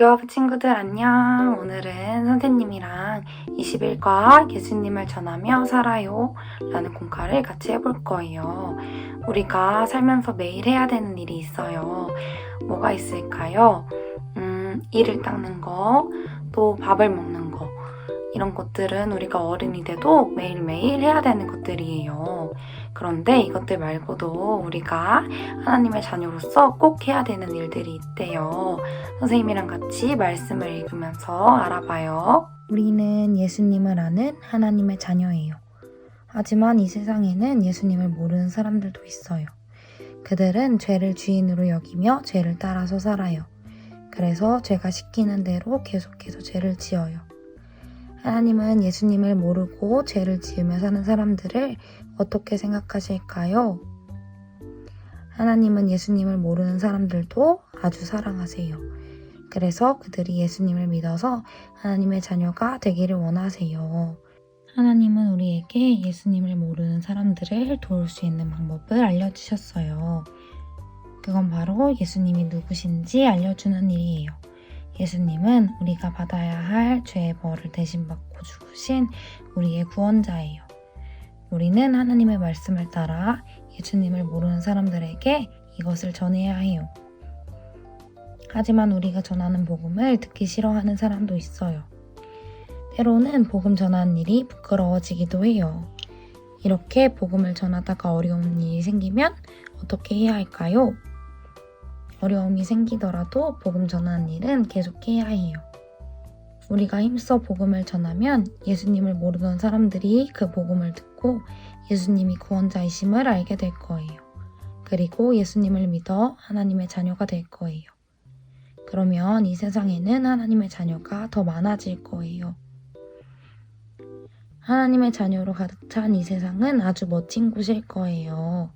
유아부 친구들 안녕. 오늘은 선생님이랑 21과 예수님을 전하며 살아요 라는 공과를 같이 해볼 거예요. 우리가 살면서 매일 해야 되는 일이 있어요. 뭐가 있을까요? 이를 닦는 거, 또 밥을 먹는 거, 이런 것들은 우리가 어른이 돼도 매일매일 해야 되는 것들이에요. 그런데 이것들 말고도 우리가 하나님의 자녀로서 꼭 해야 되는 일들이 있대요. 선생님이랑 같이 말씀을 읽으면서 알아봐요. 우리는 예수님을 아는 하나님의 자녀예요. 하지만 이 세상에는 예수님을 모르는 사람들도 있어요. 그들은 죄를 주인으로 여기며 죄를 따라서 살아요. 그래서 죄가 시키는 대로 계속해서 죄를 지어요. 하나님은 예수님을 모르고 죄를 지으며 사는 사람들을 어떻게 생각하실까요? 하나님은 예수님을 모르는 사람들도 아주 사랑하세요. 그래서 그들이 예수님을 믿어서 하나님의 자녀가 되기를 원하세요. 하나님은 우리에게 예수님을 모르는 사람들을 도울 수 있는 방법을 알려주셨어요. 그건 바로 예수님이 누구신지 알려주는 일이에요. 예수님은 우리가 받아야 할 죄의 벌을 대신 받고 죽으신 우리의 구원자예요. 우리는 하나님의 말씀을 따라 예수님을 모르는 사람들에게 이것을 전해야 해요. 하지만 우리가 전하는 복음을 듣기 싫어하는 사람도 있어요. 때로는 복음 전하는 일이 부끄러워지기도 해요. 이렇게 복음을 전하다가 어려운 일이 생기면 어떻게 해야 할까요? 어려움이 생기더라도 복음 전하는 일은 계속해야 해요. 우리가 힘써 복음을 전하면 예수님을 모르던 사람들이 그 복음을 듣고 예수님이 구원자이심을 알게 될 거예요. 그리고 예수님을 믿어 하나님의 자녀가 될 거예요. 그러면 이 세상에는 하나님의 자녀가 더 많아질 거예요. 하나님의 자녀로 가득 찬 이 세상은 아주 멋진 곳일 거예요.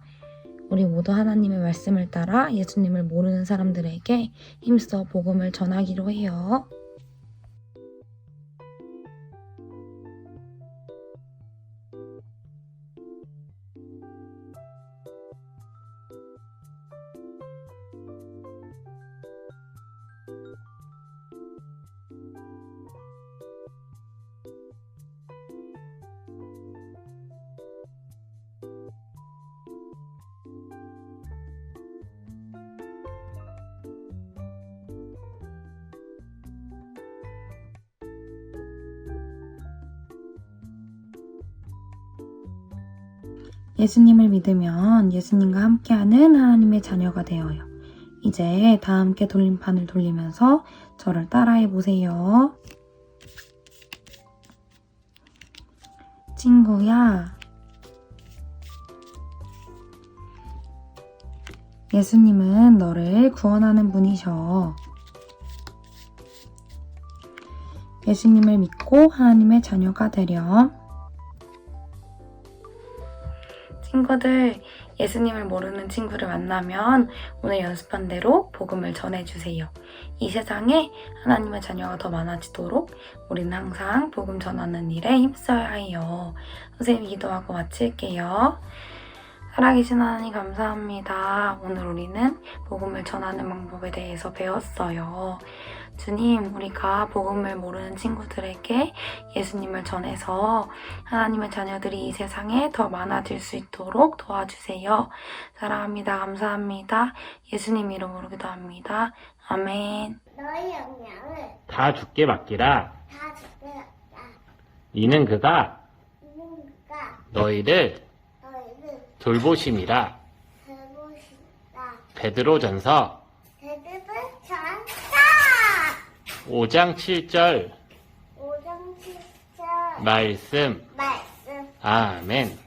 우리 모두 하나님의 말씀을 따라 예수님을 모르는 사람들에게 힘써 복음을 전하기로 해요. 예수님을 믿으면 예수님과 함께하는 하나님의 자녀가 되어요. 이제 다 함께 돌림판을 돌리면서 저를 따라해 보세요. 친구야, 예수님은 너를 구원하는 분이셔. 예수님을 믿고 하나님의 자녀가 되렴. 친구들, 예수님을 모르는 친구를 만나면 오늘 연습한 대로 복음을 전해주세요. 이 세상에 하나님의 자녀가 더 많아지도록 우리는 항상 복음 전하는 일에 힘써야 해요. 선생님이 기도하고 마칠게요. 살아계신 하나님 감사합니다. 오늘 우리는 복음을 전하는 방법에 대해서 배웠어요. 주님, 우리가 복음을 모르는 친구들에게 예수님을 전해서 하나님의 자녀들이 이 세상에 더 많아질 수 있도록 도와주세요. 사랑합니다. 감사합니다. 예수님 이름으로 기도합니다. 아멘. 너희 영향을 다 주께 맡기라. 다 주겠다. 이는 그가 누군가 너희를 너희를 돌보심이라. 돌보신다. 베드로전서 대들을 전다. 5장 7절 5장 7절 말씀. 말씀. 아멘.